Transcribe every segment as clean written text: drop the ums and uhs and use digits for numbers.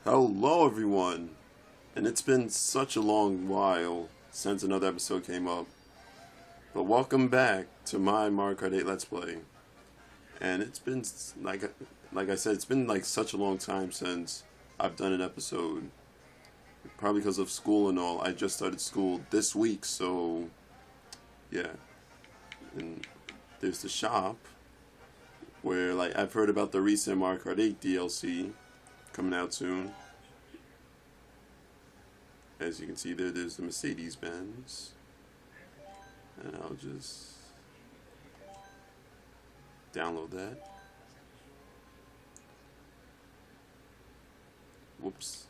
Hello, everyone, and it's been such a long while since another episode came up. But welcome back to my Mario Kart 8 Let's Play. And it's been like I said, it's been like such a long time since I've done an episode. Probably because of school and all. I just started school this week, so yeah. And there's the shop where I've heard about the recent Mario Kart 8 DLC coming out soon. As you can see there's the Mercedes-Benz. And I'll just download that. Whoops.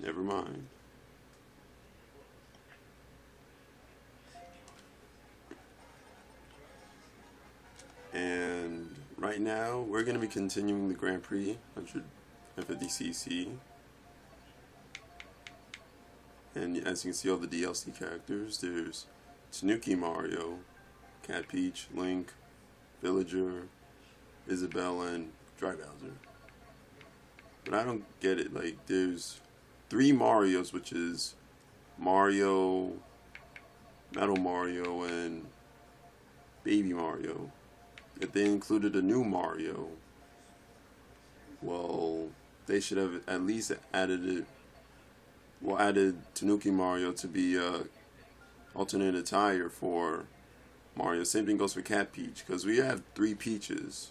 Never mind. And right now we're going to be continuing the Grand Prix 150cc. And as you can see, all the DLC characters. There's Tanuki Mario, Cat Peach, Link, Villager, Isabelle, and Dry Bowser. But I don't get it. There's 3 Marios, which is Mario, Metal Mario, and Baby Mario. If they included a new Mario, well, they should have at least added Tanuki Mario to be alternate attire for Mario. Same thing goes for Cat Peach, because we have 3 Peaches.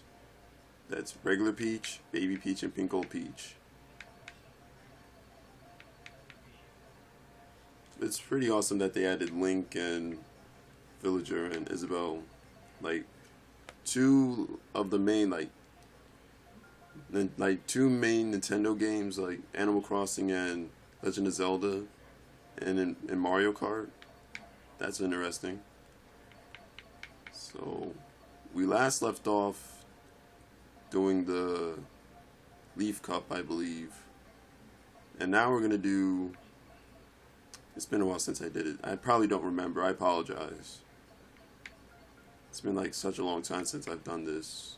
That's regular Peach, Baby Peach, and Pink Gold Peach. It's pretty awesome that they added Link and Villager and Isabelle. 2 of the main, 2 main Nintendo games, like Animal Crossing and Legend of Zelda, and in Mario Kart. That's interesting. So, we last left off doing the Leaf Cup, I believe. And now we're going to do... It's been a while since I did it. I probably don't remember. I apologize. It's been such a long time since I've done this.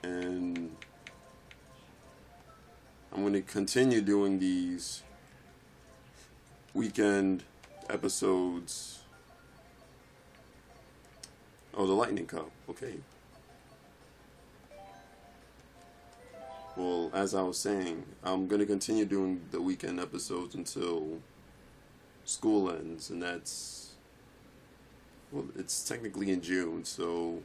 And I'm going to continue doing these weekend episodes. Oh, the Lightning Cup. Okay. Well, as I was saying, I'm going to continue doing the weekend episodes until school ends, and that's... Well, it's technically in June, so...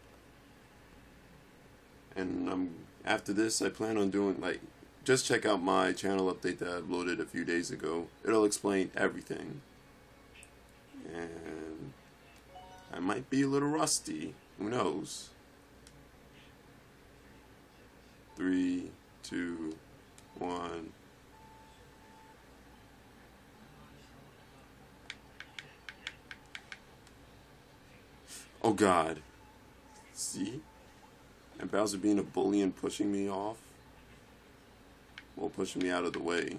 And after this, I plan on doing, just check out my channel update that I uploaded a few days ago. It'll explain everything. And I might be a little rusty. Who knows? 3, 2, 1. Oh God. See? And Bowser being a bully and pushing me off. Well, pushing me out of the way.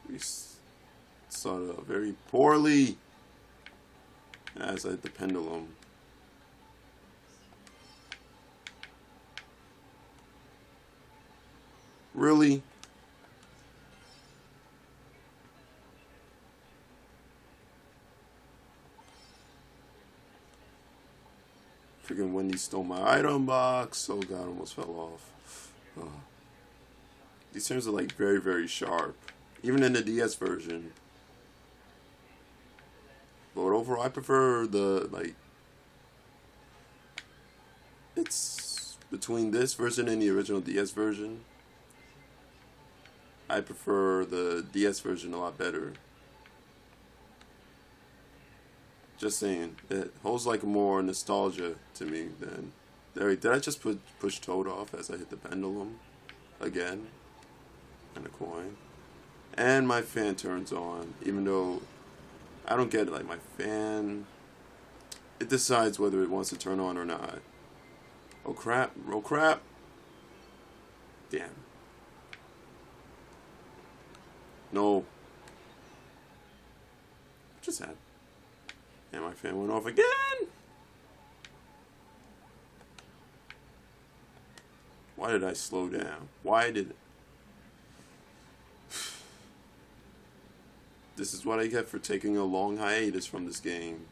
We started out very poorly. As I hit the pendulum. Really? Freaking Wendy stole my item box. Oh God, almost fell off. Oh. These turns are very, very sharp. Even in the DS version. But overall, I prefer the, it's between this version and the original DS version. I prefer the DS version a lot better. Just saying, it holds more nostalgia to me than... Did I just push Toad off as I hit the pendulum? Again? And a coin. And my fan turns on, even though I don't get it. My fan... It decides whether it wants to turn on or not. Oh crap, oh crap! Damn. No. What just happened? And my fan went off again. Why did I slow down? Why did... This is what I get for taking a long hiatus from this game.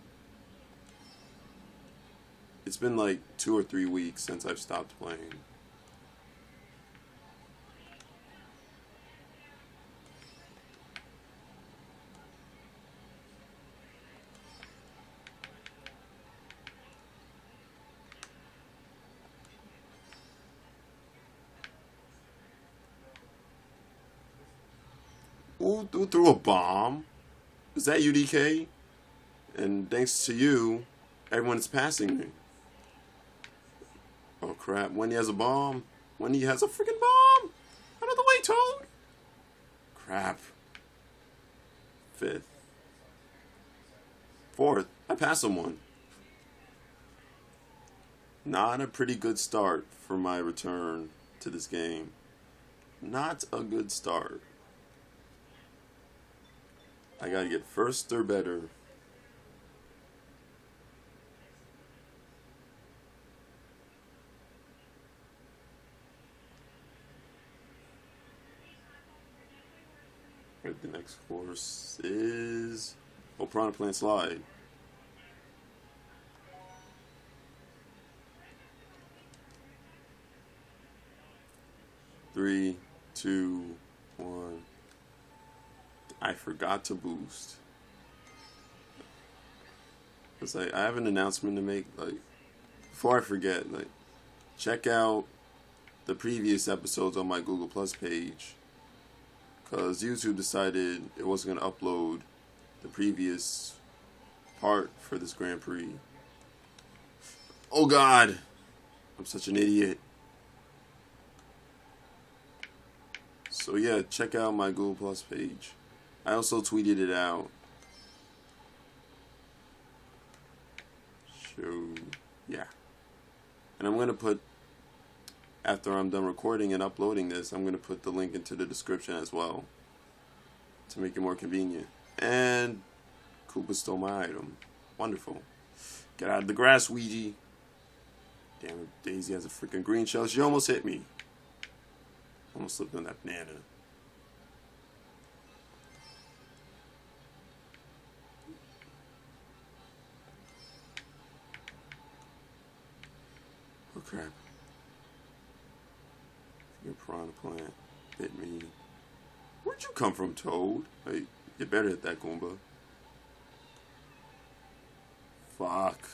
It's been like 2 or 3 weeks since I've stopped playing. Who threw a bomb? Is that UDK? And thanks to you, everyone's passing me. Oh crap, Wendy has a bomb. Wendy has a freaking bomb! Out of the way, Toad! Crap. 5th. 4th. I passed someone. Not a pretty good start for my return to this game. Not a good start. I gotta get first or better. The next course is Piranha Plant Slide. Three, two, one. I forgot to boost. It's like I have an announcement to make. Like before I forget, like check out the previous episodes on my Google Plus page. Because YouTube decided it wasn't going to upload the previous part for this Grand Prix. Oh God! I'm such an idiot. So yeah, check out my Google Plus page. I also tweeted it out. So, yeah. And I'm going to put, after I'm done recording and uploading this, I'm going to put the link into the description as well to make it more convenient. And Koopa stole my item. Wonderful. Get out of the grass, Ouija. Damn it, Daisy has a freaking green shell. She almost hit me. Almost slipped on that banana. Oh crap. Your piranha plant bit me. Where'd you come from, Toad? Hey, you're better at that, Goomba. Fuck.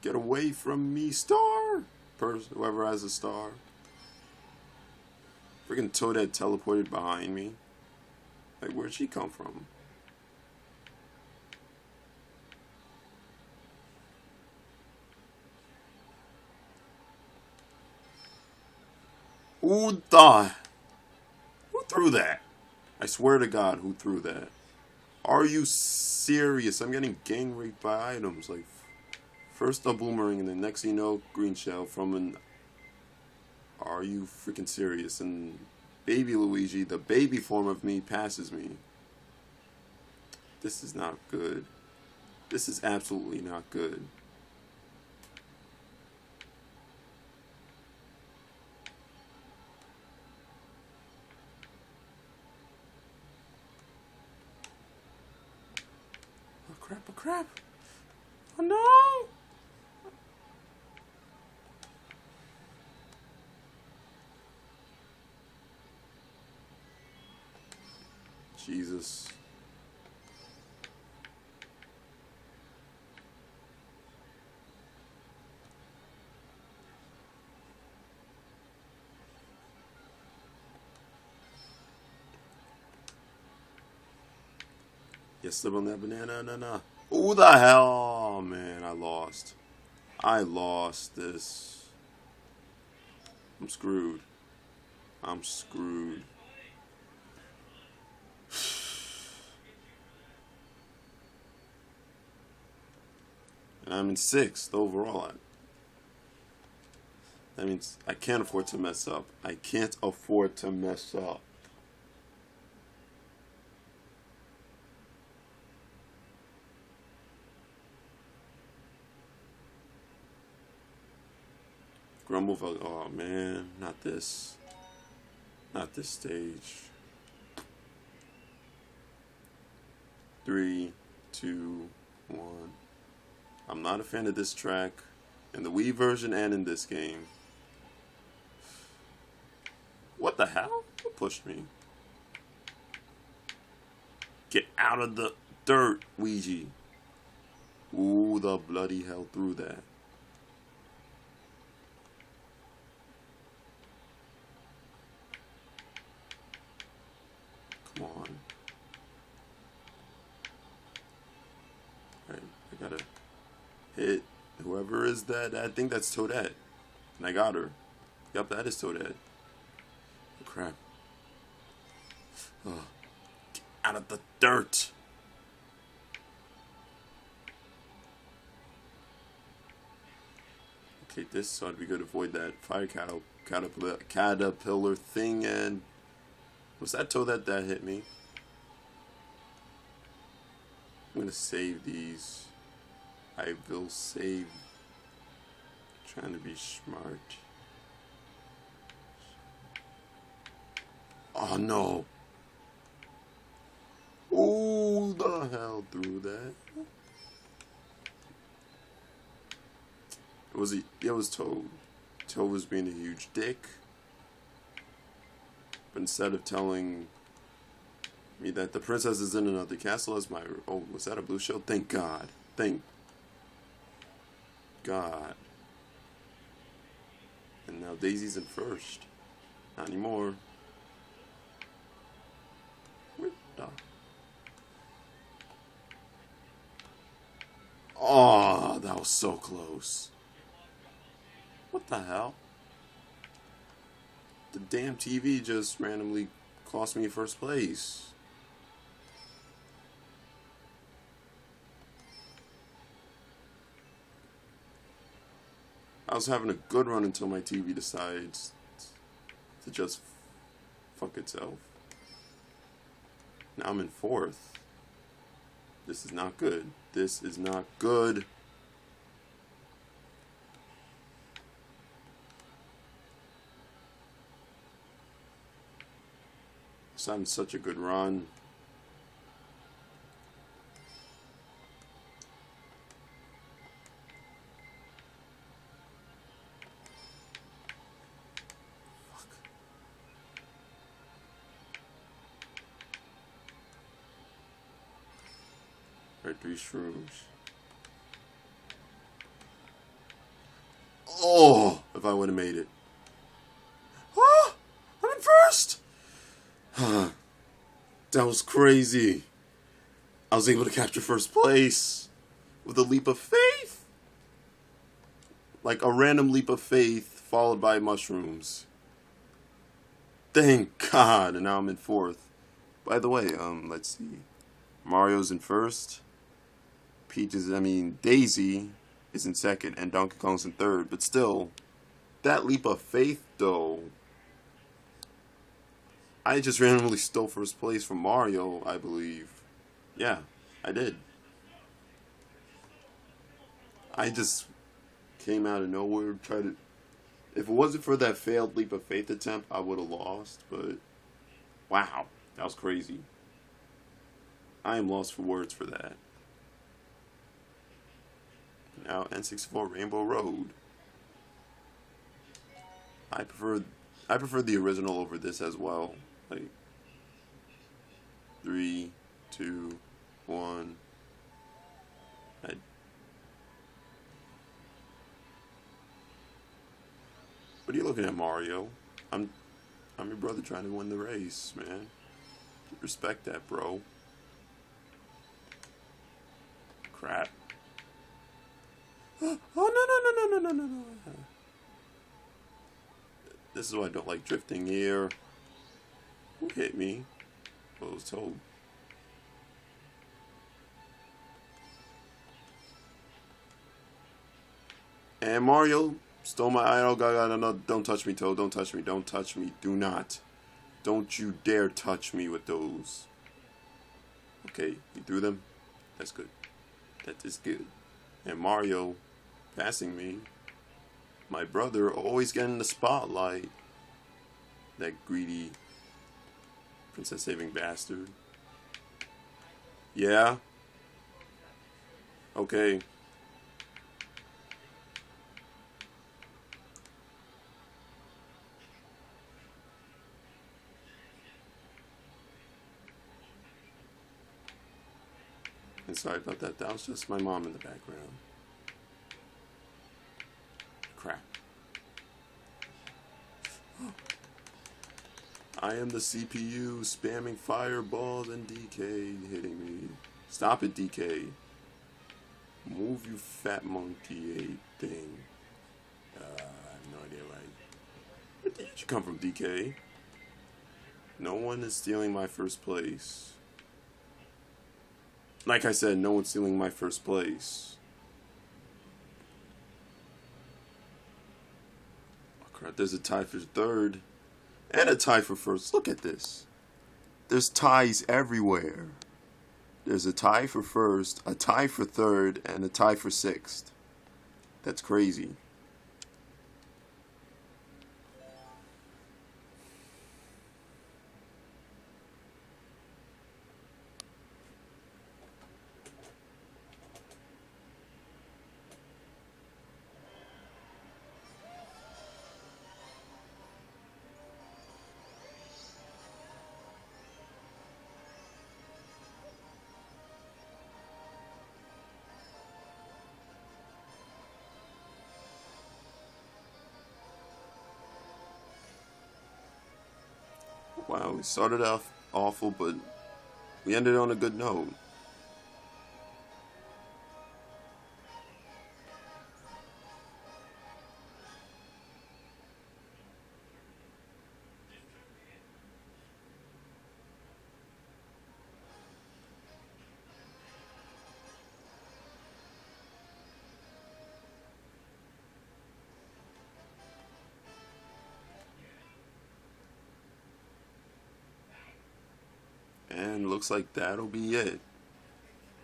Get away from me, star! Whoever has a star. Freaking Toadette teleported behind me. Like, where'd she come from? Who threw that? I swear to God, who threw that? Are you serious? I'm getting gang raped by items. Like, first a boomerang and then next thing you know, green shell from an... Are you freaking serious? And baby Luigi, the baby form of me, passes me. This is not good. This is absolutely not good. Oh crap. Oh no! Jesus. You slip on that banana? No. Who the hell? Oh man, I lost. I lost this. I'm screwed. I'm screwed. And I'm in 6th overall. That means I can't afford to mess up. I can't afford to mess up. Grumble. Oh man, not this. Not this stage. 3, 2, 1. I'm not a fan of this track in the Wii version and in this game. What the hell? Who pushed me? Get out of the dirt, Ouija. Ooh, the bloody hell through that. Come on. Alright, I gotta hit whoever is that. I think that's Toadette. And I got her. Yep, that is Toadette. Oh, crap. Oh, get out of the dirt. Okay, this so we could avoid that fire caterpillar thing. And was that Toadette that hit me? I'm gonna save these. I will save. Trying to be smart. Oh no! Who the hell threw that? It was Toad. Toad was being a huge dick. But instead of telling me that the princess is in another castle as my... Oh, was that a blue shell? Thank God. Thank God. And now Daisy's in first. Not anymore. Where the... Oh, that was so close. What the hell? The damn TV just randomly cost me first place. I was having a good run until my TV decides to just fuck itself. Now I'm in fourth. This is not good. This is not good. So I'm such a good run. Fuck. Right, 3 shrooms. Oh, if I would have made it. Oh, I'm in first. That was crazy. I was able to capture first place with a leap of faith. Like a random leap of faith followed by mushrooms. Thank God. And now I'm in fourth. By the way, let's see. Mario's in first. Daisy is in second and Donkey Kong's in third. But still, that leap of faith though. I just randomly stole first place from Mario, I believe. Yeah, I did. I just came out of nowhere, tried to... If it wasn't for that failed leap of faith attempt, I would have lost, but... Wow, that was crazy. I am lost for words for that. Now, N64 Rainbow Road. I prefer the original over this as well. Like 3, 2, 1. What are you looking at, Mario? I'm your brother trying to win the race, man. Respect that, bro. Crap. Oh no. This is why I don't like drifting here. Who hit me? Well, I was told. And Mario stole my idol. No, don't touch me, Toad. Don't touch me. Don't touch me. Do not. Don't you dare touch me with those. Okay, you threw them? That's good. That is good. And Mario passing me. My brother always getting the spotlight. That greedy princess saving bastard. Yeah? Okay. And sorry about that. That was just my mom in the background. Crap. I am the CPU spamming fireballs and DK hitting me. Stop it, DK. Move, you fat monkey thing. I have no idea why. Where did you come from, DK? No one is stealing my first place. Like I said, no one's stealing my first place. Oh crap, there's a tie for third. And a tie for first. Look at this. There's ties everywhere. There's a tie for first, a tie for third, and a tie for sixth. That's crazy. Wow, we started off awful, but we ended on a good note. And looks like that'll be it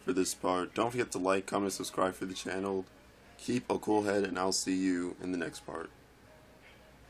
for this part. Don't forget to like, comment, subscribe for the channel. Keep a cool head, and I'll see you in the next part.